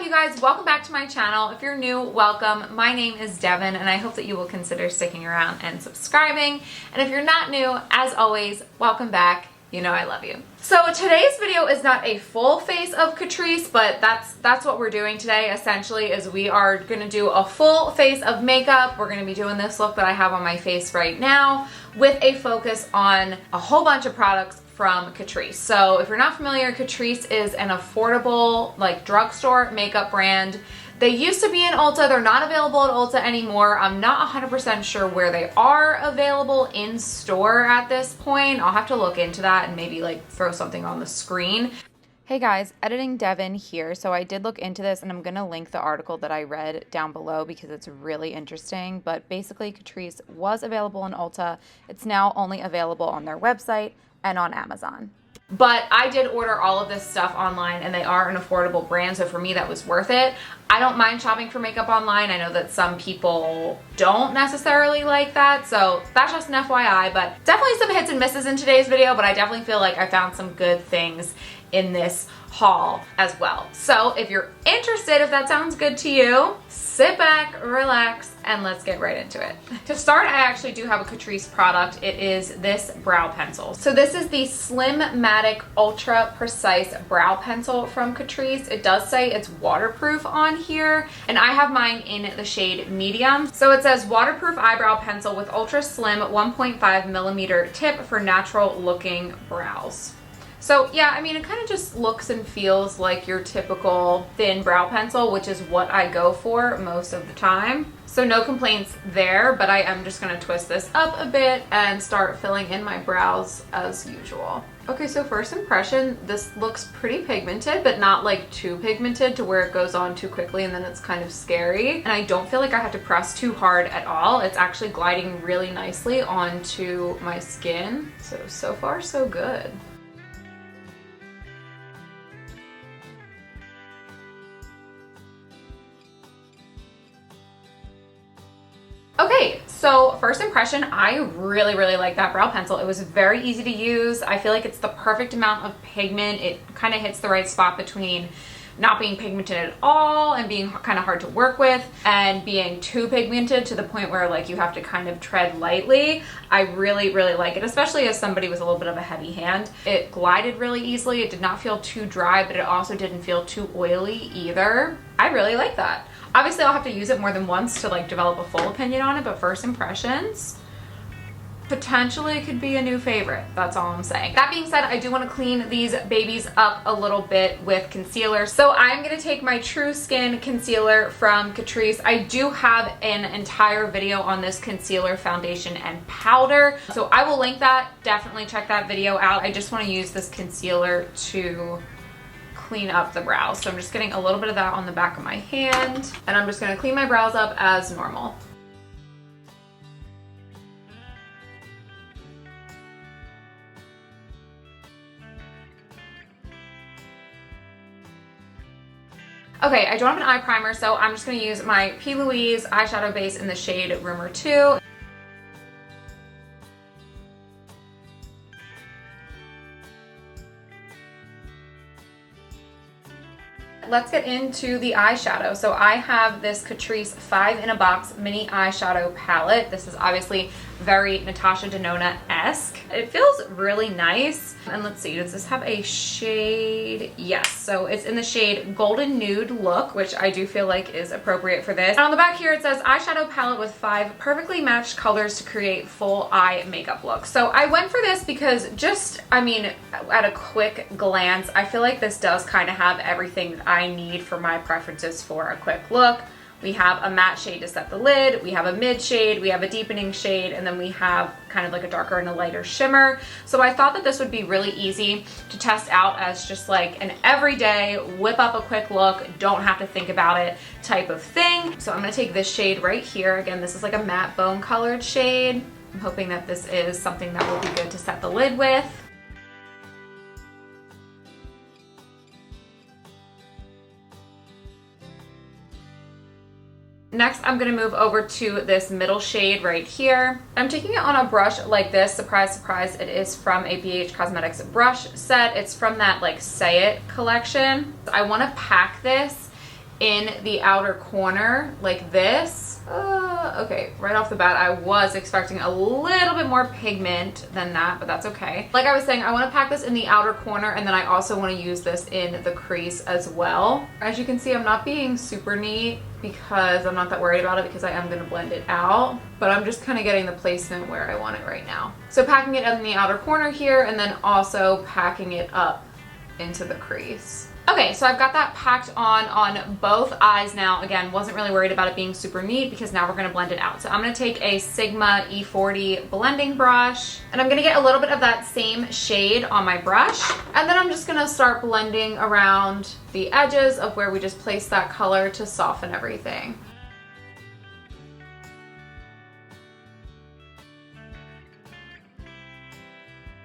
you guys? Welcome back to my channel. If you're new, welcome. My name is Devin and I hope that you will consider sticking around and subscribing. And if you're not new, as always, welcome back. You know I love you. So today's video is not a full face of Catrice, but that's what we're doing today essentially, is we are going to do a full face of makeup. We're going to be doing this look that I have on my face right now with a focus on a whole bunch of products from Catrice. So if you're not familiar, Catrice is an affordable like drugstore makeup brand. They used to be in Ulta. They're not available at Ulta anymore. I'm not 100% sure where they are available in store at this point. I'll have to look into that and maybe like throw something on the screen. Hey guys, Editing Devin here. So I did look into this and I'm gonna link the article that I read down below because it's really interesting. But basically Catrice was available in Ulta. It's now only available on their website and on Amazon. But I did order all of this stuff online and they are an affordable brand, so for me that was worth it. I don't mind shopping for makeup online. I know that some people don't necessarily like that, so that's just an FYI, but definitely some hits and misses in today's video, but I definitely feel like I found some good things in this haul as well. So if you're interested, if that sounds good to you, sit back, relax, and let's get right into it. To start, I actually do have a Catrice product. It is this brow pencil. So this is the Slim-Matic Ultra Precise Brow Pencil from Catrice. It does say it's waterproof on here, and I have mine in the shade medium. So it says waterproof eyebrow pencil with ultra slim 1.5 millimeter tip for natural looking brows. So yeah, I mean, it kind of just looks and feels like your typical thin brow pencil, which is what I go for most of the time. So no complaints there, but I am just gonna twist this up a bit and start filling in my brows as usual. Okay, so first impression, this looks pretty pigmented, but not like too pigmented to where it goes on too quickly and then it's kind of scary. And I don't feel like I have to press too hard at all. It's actually gliding really nicely onto my skin. So far so good. Okay, so first impression, I really like that brow pencil. It was very easy to use. I feel like it's the perfect amount of pigment. It kind of hits the right spot between not being pigmented at all and being kind of hard to work with and being too pigmented to the point where like you have to kind of tread lightly. I really like it, especially as somebody with a little bit of a heavy hand. It glided really easily. It did not feel too dry, but it also didn't feel too oily either. I really like that. Obviously, I'll have to use it more than once to like develop a full opinion on it, but first impressions, potentially could be a new favorite. That's all I'm saying. That being said, I do want to clean these babies up a little bit with concealer. So I'm going to take my True Skin concealer from Catrice. I do have an entire video on this concealer, foundation, and powder. So I will link that. Definitely check that video out. I just want to use this concealer to clean up the brows. So I'm just getting a little bit of that on the back of my hand, and I'm just going to clean my brows up as normal. Okay, I don't have an eye primer, so I'm just going to use my P. Louise eyeshadow base in the shade Rumor 2. Let's get into the eyeshadow. So I have this Catrice 5 in a Box mini eyeshadow palette. This is obviously very Natasha Denona-esque. It feels really nice. And let's see, does this have a shade? Yes, so it's in the shade Golden Nude Look, which I do feel like is appropriate for this. And on the back here it says eyeshadow palette with 5 perfectly matched colors to create full eye makeup look. So I went for this because just, I mean, at a quick glance, I feel like this does kind of have everything that I need for my preferences for a quick look. We have a matte shade to set the lid, we have a mid shade, we have a deepening shade, and then we have kind of like a darker and a lighter shimmer. So I thought that this would be really easy to test out as just like an everyday whip up a quick look, don't have to think about it type of thing. So I'm gonna take this shade right here. Again, this is like a matte bone colored shade. I'm hoping that this is something that will be good to set the lid with. Next, I'm going to move over to this middle shade right here. I'm taking it on a brush like this. Surprise, surprise, it is from a BH Cosmetics brush set. It's from that like Say It collection. I want to pack this in the outer corner like this. Okay, right off the bat, I was expecting a little bit more pigment than that, but that's okay. Like I was saying, I want to pack this in the outer corner, and then I also want to use this in the crease as well. As you can see, I'm not being super neat because I'm not that worried about it because I am going to blend it out, but I'm just kind of getting the placement where I want it right now. So packing it in the outer corner here, and then also packing it up into the crease. Okay, so I've got that packed on both eyes now. Again, wasn't really worried about it being super neat because now we're gonna blend it out. So I'm gonna take a Sigma E40 blending brush, and I'm gonna get a little bit of that same shade on my brush, and then I'm just gonna start blending around the edges of where we just placed that color to soften everything.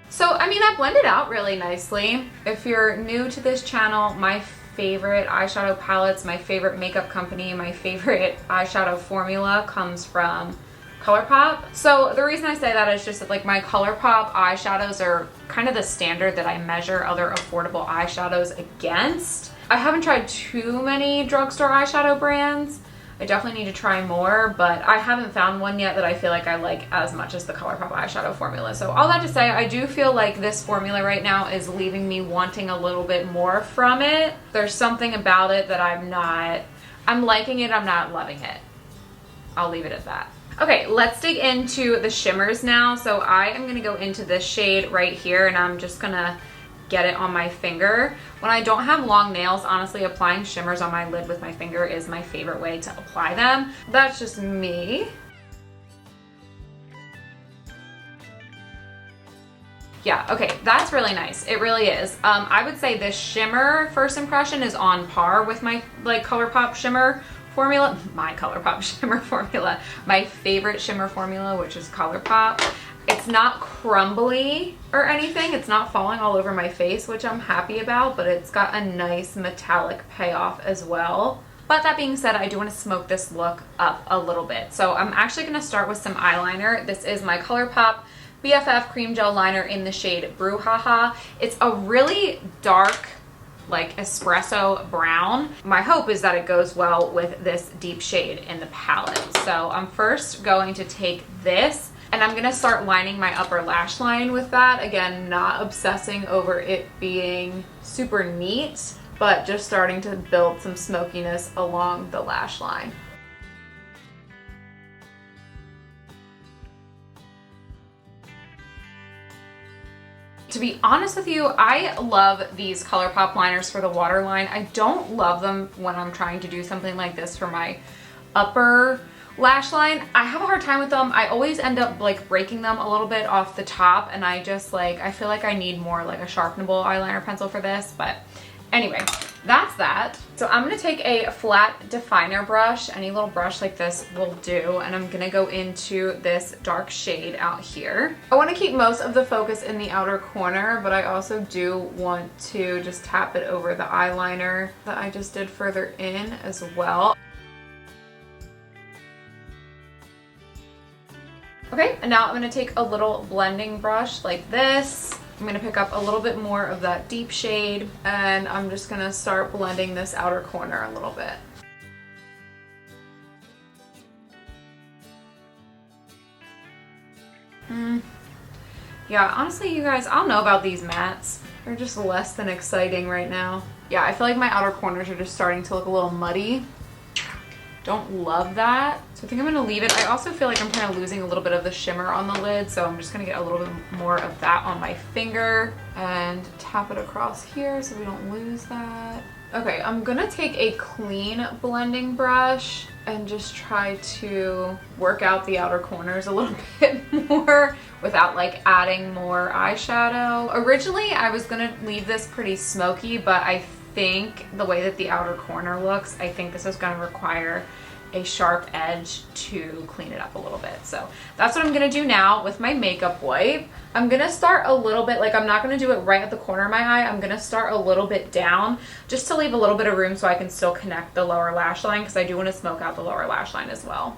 So, I mean, that blended out really nicely. If you're new to this channel, my favorite eyeshadow palettes, my favorite makeup company, my favorite eyeshadow formula comes from ColourPop. So the reason I say that is just that like my ColourPop eyeshadows are kind of the standard that I measure other affordable eyeshadows against. I haven't tried too many drugstore eyeshadow brands. I definitely need to try more, but I haven't found one yet that I feel like I like as much as the ColourPop eyeshadow formula. So all that to say, I do feel like this formula right now is leaving me wanting a little bit more from it. There's something about it that I'm liking it, I'm not loving it. I'll leave it at that. Okay, let's dig into the shimmers now. So I am gonna go into this shade right here, and I'm just gonna get it on my finger. When I don't have long nails, honestly, applying shimmers on my lid with my finger is my favorite way to apply them. That's just me. Yeah, okay, that's really nice. It really is. I would say this shimmer first impression is on par with my like ColourPop shimmer formula. My ColourPop shimmer formula. My favorite shimmer formula, which is ColourPop. It's not crumbly or anything. It's not falling all over my face, which I'm happy about, but it's got a nice metallic payoff as well. But that being said, I do want to smoke this look up a little bit. So I'm actually going to start with some eyeliner. This is my ColourPop BFF Cream Gel Liner in the shade Brouhaha. It's a really dark, like espresso brown. My hope is that it goes well with this deep shade in the palette. So I'm first going to take this, and I'm gonna start lining my upper lash line with that. Again, not obsessing over it being super neat, but just starting to build some smokiness along the lash line. To be honest with you, I love these ColourPop liners for the waterline. I don't love them when I'm trying to do something like this for my upper lash line. I have a hard time with them. I always end up like breaking them a little bit off the top, and I just like, I feel like I need more like a sharpenable eyeliner pencil for this, but anyway, that's that. So I'm gonna take a flat definer brush, any little brush like this will do, and I'm gonna go into this dark shade out here. I wanna keep most of the focus in the outer corner, but I also do want to just tap it over the eyeliner that I just did further in as well. Okay, and now I'm gonna take a little blending brush like this. I'm gonna pick up a little bit more of that deep shade, and I'm just gonna start blending this outer corner a little bit. Yeah, honestly, you guys, I don't know about these mattes. They're just less than exciting right now. Yeah, I feel like my outer corners are just starting to look a little muddy. Don't love that. So I think I'm gonna leave it. I also feel like I'm kind of losing a little bit of the shimmer on the lid, so I'm just gonna get a little bit more of that on my finger and tap it across here so we don't lose that. Okay, I'm gonna take a clean blending brush and just try to work out the outer corners a little bit more without like adding more eyeshadow. Originally, I was gonna leave this pretty smoky, but I think the way that the outer corner looks, I think this is going to require a sharp edge to clean it up a little bit. So that's what I'm going to do now with my makeup wipe. I'm going to start a little bit, like I'm not going to do it right at the corner of my eye. I'm going to start a little bit down just to leave a little bit of room so I can still connect the lower lash line, because I do want to smoke out the lower lash line as well.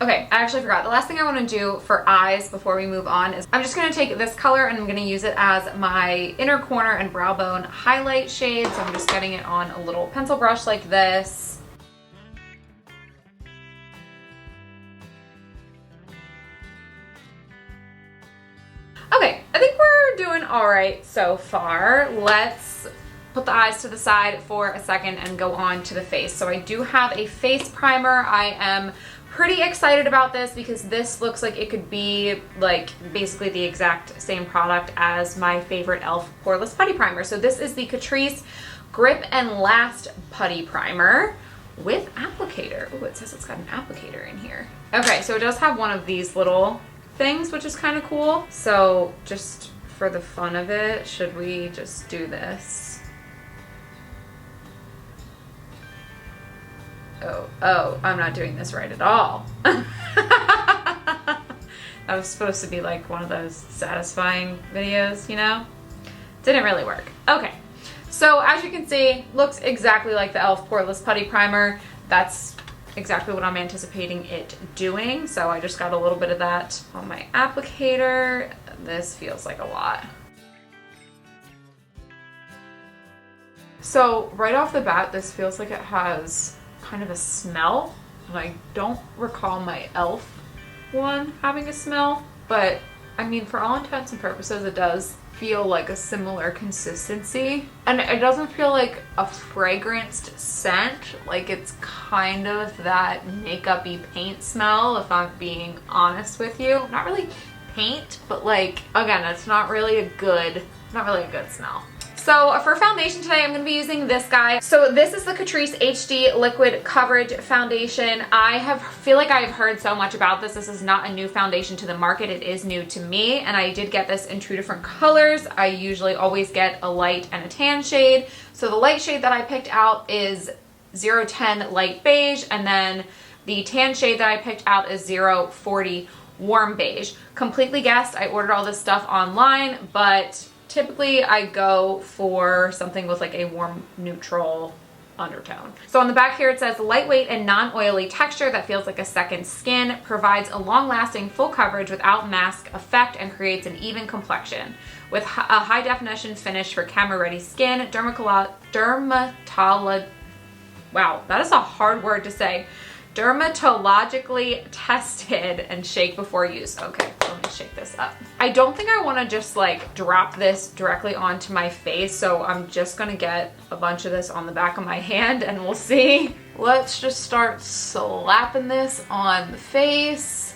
Okay, I actually forgot. The last thing I want to do for eyes before we move on is I'm just going to take this color and I'm going to use it as my inner corner and brow bone highlight shade. So I'm just getting it on a little pencil brush like this. Okay, I think we're doing all right so far. Let's put the eyes to the side for a second and go on to the face. So I do have a face primer. I am pretty excited about this because this looks like it could be like basically the exact same product as my favorite e.l.f. Poreless Putty Primer. So this is the Catrice Grip and Last Putty Primer with applicator. Oh, it says it's got an applicator in here. Okay, so it does have one of these little things, which is kind of cool. So just for the fun of it, should we just do this? Oh, I'm not doing this right at all. That was supposed to be like one of those satisfying videos, you know? Didn't really work. Okay, so as you can see, looks exactly like the e.l.f. Poreless Putty Primer. That's exactly what I'm anticipating it doing. So I just got a little bit of that on my applicator. This feels like a lot. So right off the bat, this feels like it has kind of a smell, and I don't recall my e.l.f. one having a smell, but I mean, for all intents and purposes, it does feel like a similar consistency, and it doesn't feel like a fragranced scent. Like, it's kind of that makeup-y paint smell, if I'm being honest with you. Not really paint, but like, again, it's not really a good smell. So for foundation today, I'm going to be using this guy. So this is the Catrice HD Liquid Coverage Foundation. Feel like I've heard so much about this. This is not a new foundation to the market. It is new to me, and I did get this in 2 different colors. I usually always get a light and a tan shade. So the light shade that I picked out is 010 Light Beige, and then the tan shade that I picked out is 040 Warm Beige. Completely guessed. I ordered all this stuff online, but typically I go for something with like a warm neutral undertone. So on the back here it says lightweight and non-oily texture that feels like a second skin, provides a long-lasting full coverage without mask effect, and creates an even complexion. With a high definition finish for camera ready skin, wow, that is a hard word to say. Dermatologically tested and shake before use. Okay, so let me shake this up. I don't think I want to just like drop this directly onto my face, so I'm just gonna get a bunch of this on the back of my hand and we'll see. Let's just start slapping this on the face.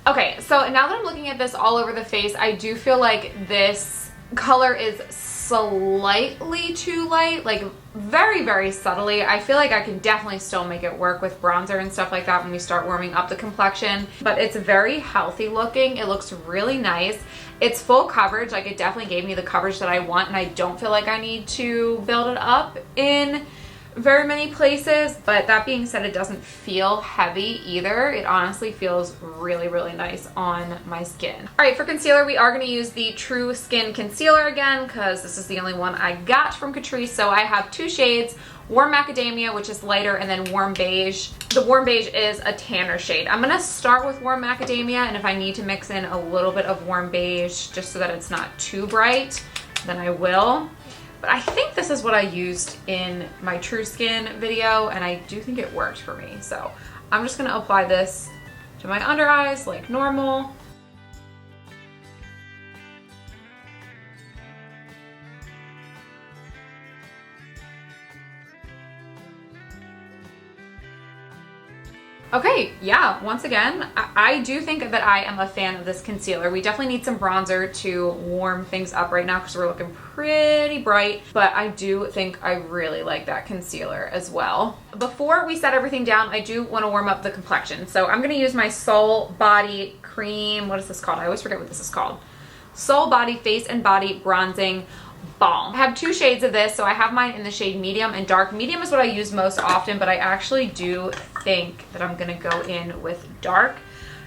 Okay, so now that I'm looking at this all over the face, I do feel like this color is slightly too light, like very, very subtly. I feel like I can definitely still make it work with bronzer and stuff like that when we start warming up the complexion, but it's very healthy looking. It looks really nice. It's full coverage, like it definitely gave me the coverage that I want, and I don't feel like I need to build it up in very many places. But that being said, it doesn't feel heavy either. It honestly feels really, really nice on my skin. All right, for concealer, we are going to use the True Skin Concealer again because this is the only one I got from Catrice. So I have 2 shades, Warm Macadamia, which is lighter, and then Warm Beige. The Warm Beige is a tanner shade. I'm going to start with Warm Macadamia, and if I need to mix in a little bit of Warm Beige just so that it's not too bright, then I will. But I think this is what I used in my True Skin video, and I do think it worked for me. So I'm just gonna apply this to my under eyes like normal. Okay, yeah, once again, I do think that I am a fan of this concealer. We definitely need some bronzer to warm things up right now because we're looking pretty bright, but I do think I really like that concealer as well. Before we set everything down, I do want to warm up the complexion. So I'm going to use my Soul Body Cream. What is this called? I always forget what this is called. Soul Body Face and Body Bronzing Balm. I have 2 shades of this, so I have mine in the shade medium and dark. Medium is what I use most often, but I actually do think that I'm gonna go in with dark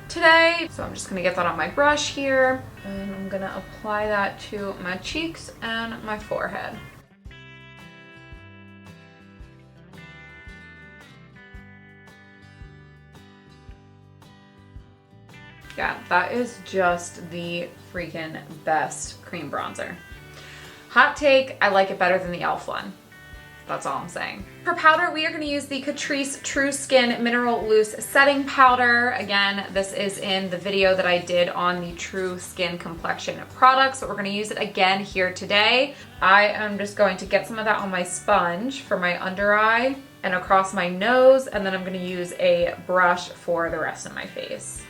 today. So I'm just gonna get that on my brush here, and I'm gonna apply that to my cheeks and my forehead. Yeah, that is just the freaking best cream bronzer. Hot take, I like it better than the e.l.f. one. That's all I'm saying. For powder, we are going to use the Catrice True Skin Mineral Loose Setting Powder. Again, this is in the video that I did on the True Skin Complexion products, but we're going to use it again here today. I am just going to get some of that on my sponge for my under eye and across my nose, and then I'm going to use a brush for the rest of my face.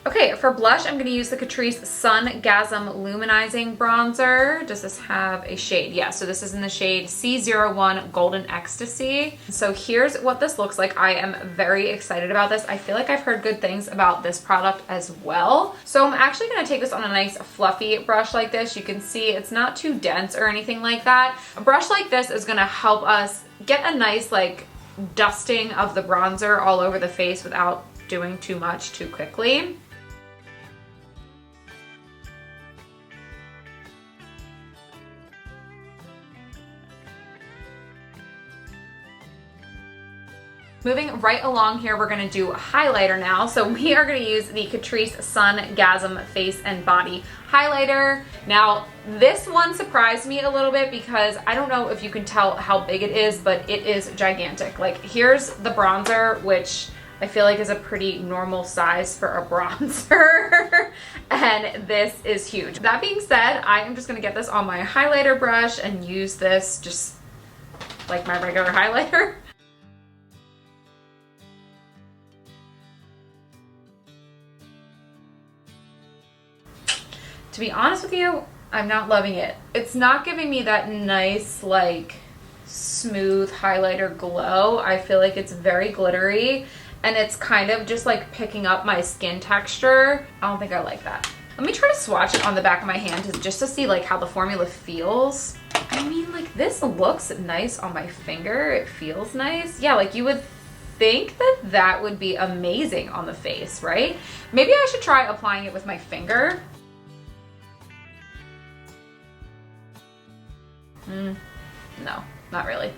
Okay, for blush, I'm going to use the Catrice Sun-Gasm Luminizing Bronzer. Does this have a shade? Yeah, so this is in the shade C01 Golden Ecstasy. So here's what this looks like. I am very excited about this. I feel like I've heard good things about this product as well. So I'm actually going to take this on a nice fluffy brush like this. You can see it's not too dense or anything like that. A brush like this is going to help us get a nice like dusting of the bronzer all over the face without doing too much too quickly. Moving right along here, we're gonna do highlighter now. So we are gonna use the Catrice Sun-Gasm Face and Body Highlighter. Now, this one surprised me a little bit because I don't know if you can tell how big it is, but it is gigantic. Like, here's the bronzer, which I feel like is a pretty normal size for a bronzer. And this is huge. That being said, I am just gonna get this on my highlighter brush and use this just like my regular highlighter. To be honest with you, I'm not loving it. It's not giving me that nice, like, smooth highlighter glow. I feel like it's very glittery, and it's kind of just like picking up my skin texture. I don't think I like that. Let me try to swatch it on the back of my hand just to see like how the formula feels. I mean, like, this looks nice on my finger. It feels nice. Yeah, like you would think that that would be amazing on the face, right? Maybe I should try applying it with my finger. No, not really.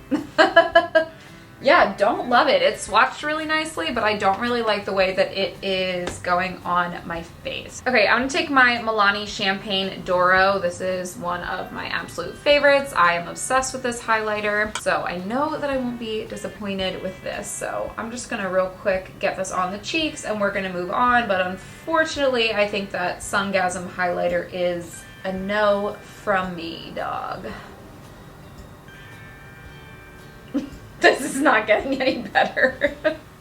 Yeah, don't love it. It's swatched really nicely, but I don't really like the way that it is going on my face. Okay, I'm gonna take my Milani Champagne Doro. This is one of my absolute favorites. I am obsessed with this highlighter, so I know that I won't be disappointed with this. So I'm just gonna real quick get this on the cheeks and we're gonna move on. But unfortunately, I think that Sun-Gasm highlighter is a no from me, dog. This is not getting any better.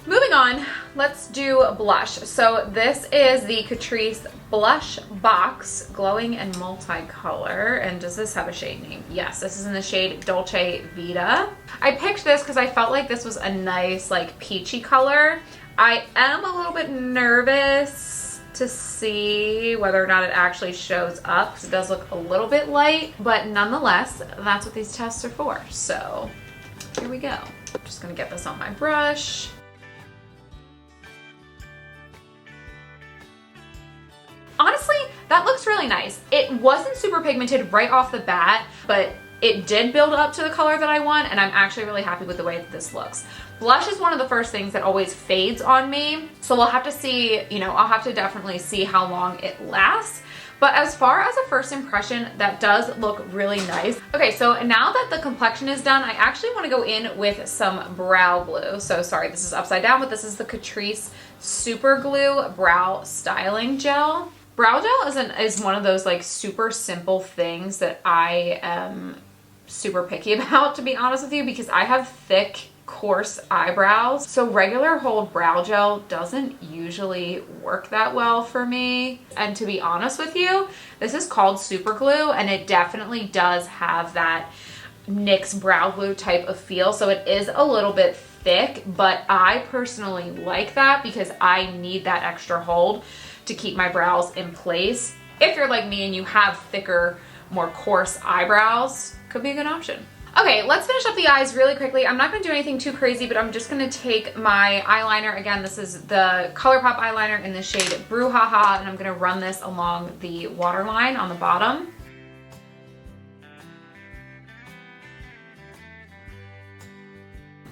Moving on, let's do blush. So this is the Catrice Blush Box Glowing and Multicolor. And does this have a shade name? Yes, this is in the shade Dolce Vita. I picked this because I felt like this was a nice, like, peachy color. I am a little bit nervous to see whether or not it actually shows up because it does look a little bit light, but nonetheless, that's what these tests are for. So here we go. I'm just gonna get this on my brush. Honestly, that looks really nice. It wasn't super pigmented right off the bat, but it did build up to the color that I want, and I'm actually really happy with the way that this looks. Blush is one of the first things that always fades on me, so we'll have to see, you know, I'll have to definitely see how long it lasts. But as far as a first impression, that does look really nice. Okay, so now that the complexion is done, I actually want to go in with some brow glue. So sorry, this is upside down, but this is the Catrice Super Glue Brow Styling Gel. Brow gel is one of those like super simple things that I am super picky about, to be honest with you, because I have thick, coarse eyebrows, so regular hold brow gel doesn't usually work that well for me. And to be honest with you, this is called super glue, and it definitely does have that NYX brow glue type of feel, so it is a little bit thick, but I personally like that because I need that extra hold to keep my brows in place. if you're like me and you have thicker, more coarse eyebrows, could be a good option. Okay, let's finish up the eyes really quickly. I'm not gonna do anything too crazy, but I'm just gonna take my eyeliner. Again, this is the ColourPop eyeliner in the shade Brouhaha, and I'm gonna run this along the waterline on the bottom.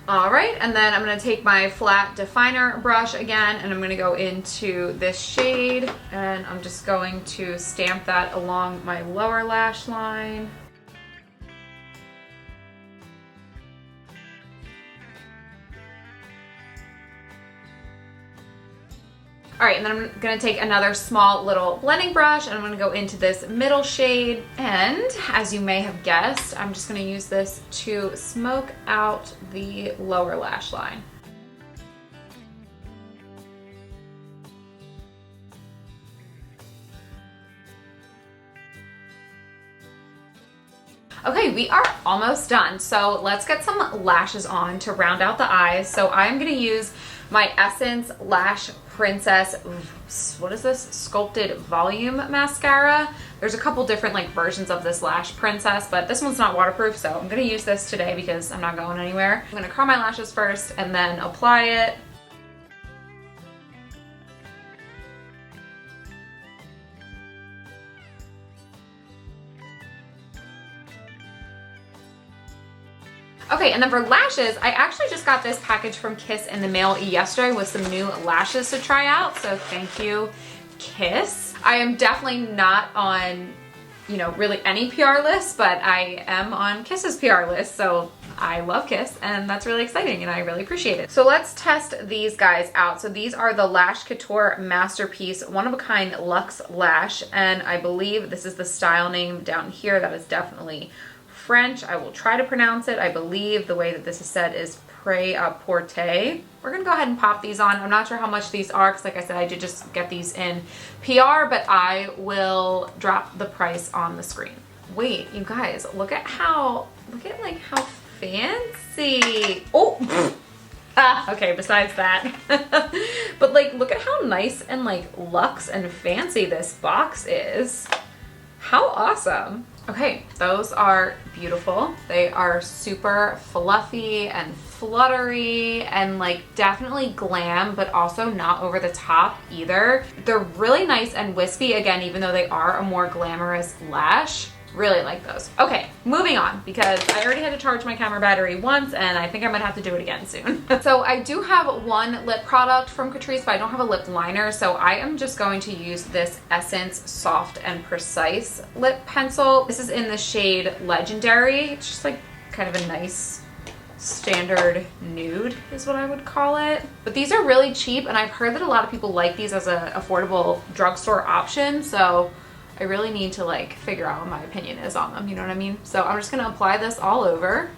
All right, and then I'm gonna take my flat definer brush again, and I'm gonna go into this shade, and I'm just going to stamp that along my lower lash line. All right, and then I'm gonna take another small little blending brush and I'm gonna go into this middle shade. And as you may have guessed, I'm just gonna use this to smoke out the lower lash line. Okay, we are almost done. So let's get some lashes on to round out the eyes. So I'm gonna use my Essence Lash Princess, what is this? Sculpted Volume Mascara. There's a couple different like versions of this Lash Princess, but this one's not waterproof, so I'm gonna use this today because I'm not going anywhere. I'm gonna curl my lashes first and then apply it. Okay, and then for lashes, I actually just got this package from Kiss in the mail yesterday with some new lashes to try out, so thank you, Kiss. I am definitely not on, you know, really any PR list, but I am on Kiss's PR list, so I love Kiss, and that's really exciting, and I really appreciate it. So let's test these guys out. So these are the Lash Couture Masterpiece One-of-a-Kind Luxe Lash, and I believe this is the style name down here. That is definitely French. I will try to pronounce it. I believe the way that this is said is prêt-à-porter. We're gonna go ahead and pop these on. I'm not sure how much these are because like I said, I did just get these in PR, but I will drop the price on the screen. Wait, you guys, look at like how fancy. Oh, okay, besides that. But like, look at how nice and like luxe and fancy this box is. How awesome. Okay, those are beautiful. They are super fluffy and fluttery and like definitely glam, but also not over the top either. They're really nice and wispy, again, even though they are a more glamorous lash. Really like those. Okay, moving on because I already had to charge my camera battery once and I think I'm gonna have to do it again soon. So I do have one lip product from Catrice, but I don't have a lip liner. So I am just going to use this Essence Soft and Precise lip pencil. This is in the shade Legendary. It's just like kind of a nice standard nude is what I would call it. But these are really cheap and I've heard that a lot of people like these as an affordable drugstore option. So I really need to like figure out what my opinion is on them, you know what I mean? So I'm just gonna apply this all over.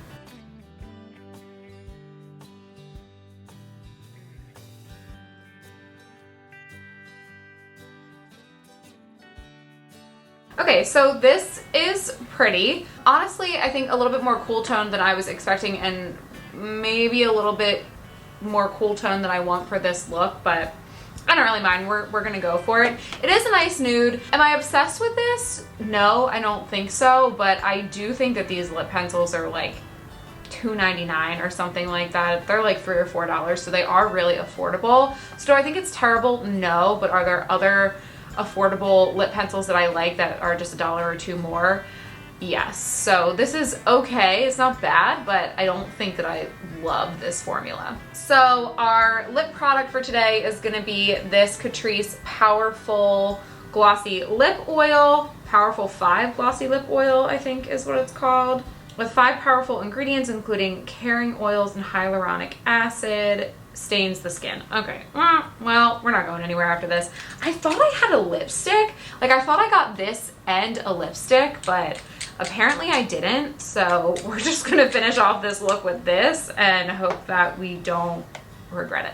Okay, so this is pretty. Honestly, I think a little bit more cool tone than I was expecting and maybe a little bit more cool tone than I want for this look, but I don't really mind. We're gonna go for it. It is a nice nude. Am I obsessed with this? No, I don't think so, but I do think that these lip pencils are like $2.99 or something like that. They're like $3 or $4, so they are really affordable. So do I think it's terrible? No, but are there other affordable lip pencils that I like that are just $1 or $2 more? Yes. So this is okay. It's not bad, but I don't think that I love this formula. So our lip product for today is going to be this Catrice Powerful Glossy Lip Oil. Powerful 5 Glossy Lip Oil, I think is what it's called. With 5 powerful ingredients, including caring oils and hyaluronic acid. Stains the skin. Okay, well, we're not going anywhere after this. I thought I had a lipstick. Like, I thought I got this and a lipstick, but apparently I didn't. So we're just gonna finish off this look with this and hope that we don't regret it.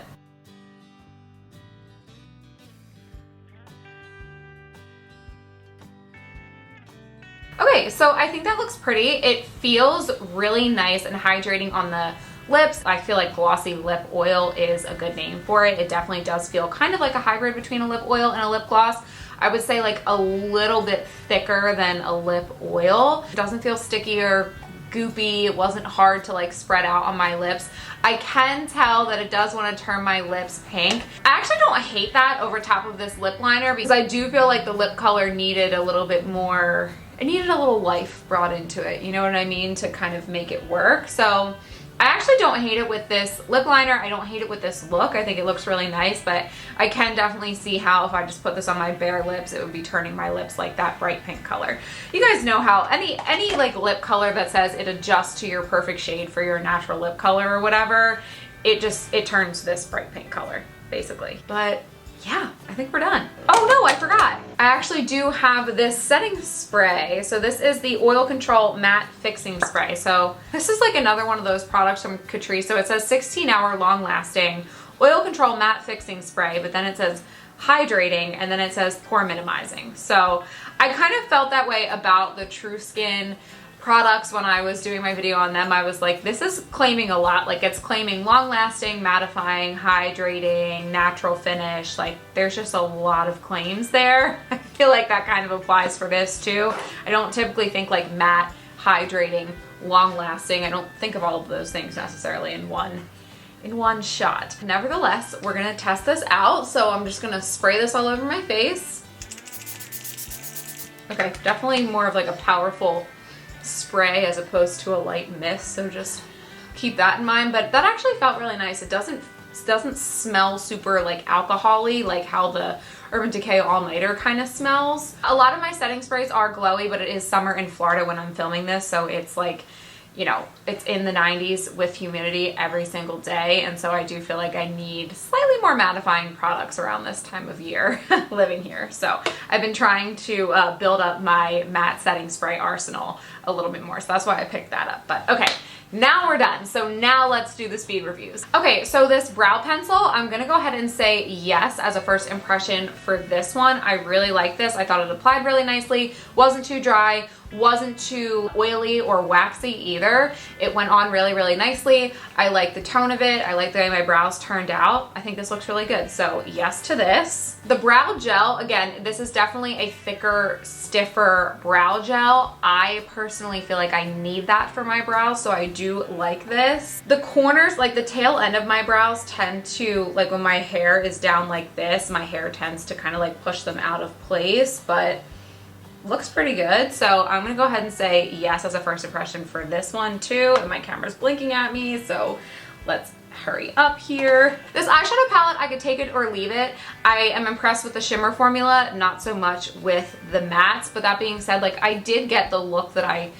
Okay, so I think that looks pretty. It feels really nice and hydrating on the lips. I feel like glossy lip oil is a good name for it. It definitely does feel kind of like a hybrid between a lip oil and a lip gloss. I would say like a little bit thicker than a lip oil. It doesn't feel sticky or goopy. It wasn't hard to like spread out on my lips. I can tell that it does want to turn my lips pink. I actually don't hate that over top of this lip liner because I do feel like the lip color needed a little bit more, it needed a little life brought into it, you know what I mean, to kind of make it work. So I actually don't hate it with this lip liner. I don't hate it with this look. I think it looks really nice, but I can definitely see how if I just put this on my bare lips, it would be turning my lips like that bright pink color. You guys know how any like lip color that says it adjusts to your perfect shade for your natural lip color or whatever, it turns this bright pink color basically. But yeah, I think we're done. Oh no, I forgot. I actually do have this setting spray. So this is the Oil Control Matte Fixing Spray. So this is like another one of those products from Catrice. So it says 16-hour long lasting Oil Control Matte Fixing Spray, but then it says hydrating and then it says pore minimizing. So I kind of felt that way about the True Skin products when I was doing my video on them. I was like, this is claiming a lot. Like it's claiming long lasting, mattifying, hydrating, natural finish. Like there's just a lot of claims there. I feel like that kind of applies for this too. I don't typically think like matte, hydrating, long lasting. I don't think of all of those things necessarily in one shot. Nevertheless, we're gonna test this out. So I'm just gonna spray this all over my face. Okay, definitely more of like a powerful spray as opposed to a light mist, so just keep that in mind. But that actually felt really nice. It doesn't smell super like alcohol-y like how the Urban Decay All Nighter kind of smells. A lot of my setting sprays are glowy, but it is summer in Florida when I'm filming this, so it's like, you know, it's in the 90s with humidity every single day, and so I do feel like I need slightly more mattifying products around this time of year living here. So I've been trying to build up my matte setting spray arsenal a little bit more, so that's why I picked that up. But okay, now we're done. So now let's do the speed reviews. Okay, so this brow pencil, I'm gonna go ahead and say yes as a first impression for this one. I really like this. I thought it applied really nicely, wasn't too dry, wasn't too oily or waxy either. It went on really, really nicely. I like the tone of it. I like the way my brows turned out. I think this looks really good. So yes to this. The brow gel, again, this is definitely a thicker, stiffer brow gel. I personally feel like I need that for my brows, so I do like this. The corners, like the tail end of my brows tend to, like when my hair is down like this, my hair tends to kind of like push them out of place, but looks pretty good. So I'm gonna go ahead and say yes as a first impression for this one too. And my camera's blinking at me, so let's hurry up here. This eyeshadow palette, I could take it or leave it. I am impressed with the shimmer formula, not so much with the mattes. But that being said, like I did get the look that I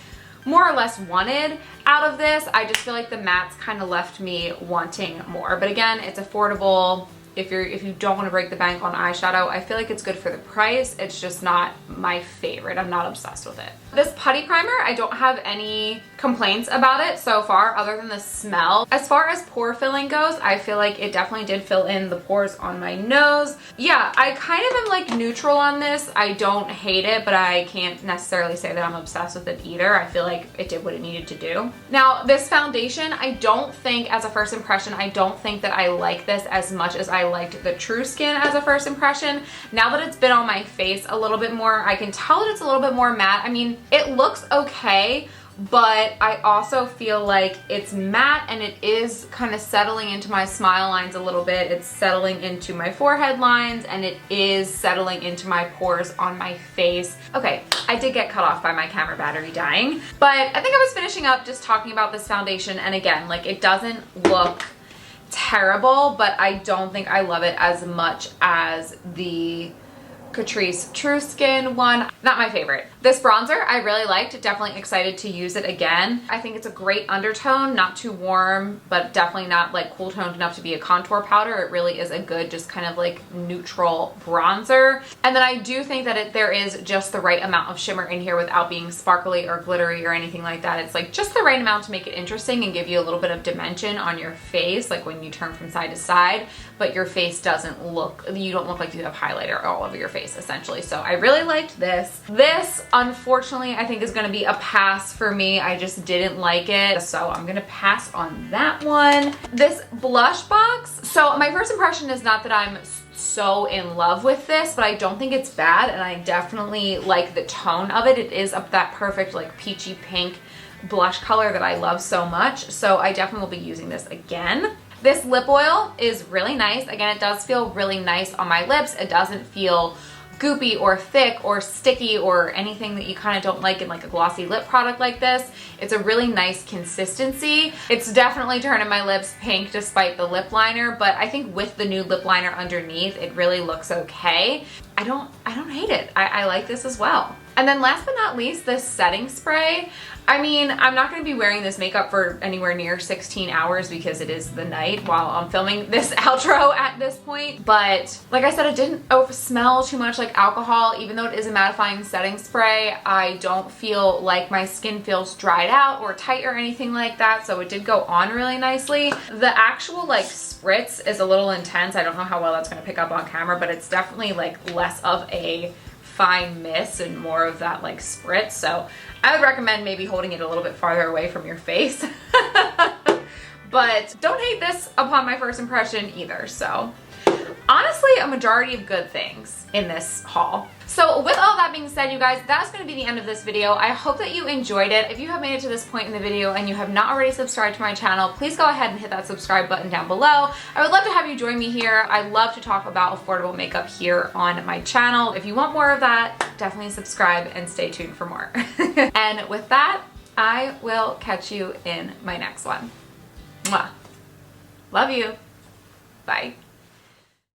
more or less wanted out of this. I just feel like the mattes kind of left me wanting more. But again, it's affordable. If you don't want to break the bank on eyeshadow, I feel like it's good for the price. It's just not my favorite. I'm not obsessed with it. This putty primer, I don't have any complaints about it so far other than the smell. As far as pore filling goes, I feel like it definitely did fill in the pores on my nose. Yeah, I kind of am like neutral on this. I don't hate it, but I can't necessarily say that I'm obsessed with it either. I feel like it did what it needed to do. Now, this foundation, I don't think, as a first impression, I don't think that I like this as much as I liked the True Skin as a first impression. Now that it's been on my face a little bit more, I can tell that it's a little bit more matte. I mean, it looks okay, but I also feel like it's matte and it is kind of settling into my smile lines a little bit. It's settling into my forehead lines and it is settling into my pores on my face. Okay, I did get cut off by my camera battery dying, but I think I was finishing up just talking about this foundation, and again, like it doesn't look terrible, but I don't think I love it as much as the Catrice True Skin one. Not my favorite. This bronzer I really liked. Definitely excited to use it again. I think it's a great undertone, not too warm, but definitely not like cool toned enough to be a contour powder. It really is a good, just kind of like neutral bronzer. And then I do think that there is just the right amount of shimmer in here without being sparkly or glittery or anything like that. It's like just the right amount to make it interesting and give you a little bit of dimension on your face, like when you turn from side to side, but your face doesn't look, you don't look like you have highlighter all over your face essentially. So I really liked this. This unfortunately, I think is going to be a pass for me. I just didn't like it, so I'm going to pass on that one. This blush box, so my first impression is not that I'm so in love with this, but I don't think it's bad, and I definitely like the tone of it. It is that perfect like peachy pink blush color that I love so much, so I definitely will be using this again. This lip oil is really nice. Again, it does feel really nice on my lips. It doesn't feel goopy or thick or sticky or anything that you kind of don't like in like a glossy lip product like this. It's a really nice consistency. It's definitely turning my lips pink despite the lip liner, but I think with the nude lip liner underneath, it really looks okay. I don't hate it. I like this as well. And then last but not least, this setting spray. I mean, I'm not going to be wearing this makeup for anywhere near 16 hours because it is the night while I'm filming this outro at this point. But like I said, it didn't smell too much like alcohol. Even though it is a mattifying setting spray, I don't feel like my skin feels dried out or tight or anything like that. So it did go on really nicely. The actual like spritz is a little intense. I don't know how well that's going to pick up on camera, but it's definitely like less of a fine mist and more of that like spritz. So I would recommend maybe holding it a little bit farther away from your face. But don't hate this upon my first impression either. So honestly, a majority of good things in this haul. So with all that being said, you guys, that's going to be the end of this video. I hope that you enjoyed it. If you have made it to this point in the video and you have not already subscribed to my channel, please go ahead and hit that subscribe button down below. I would love to have you join me here. I love to talk about affordable makeup here on my channel. If you want more of that, definitely subscribe and stay tuned for more. And with that, I will catch you in my next one. Mwah. Love you. Bye.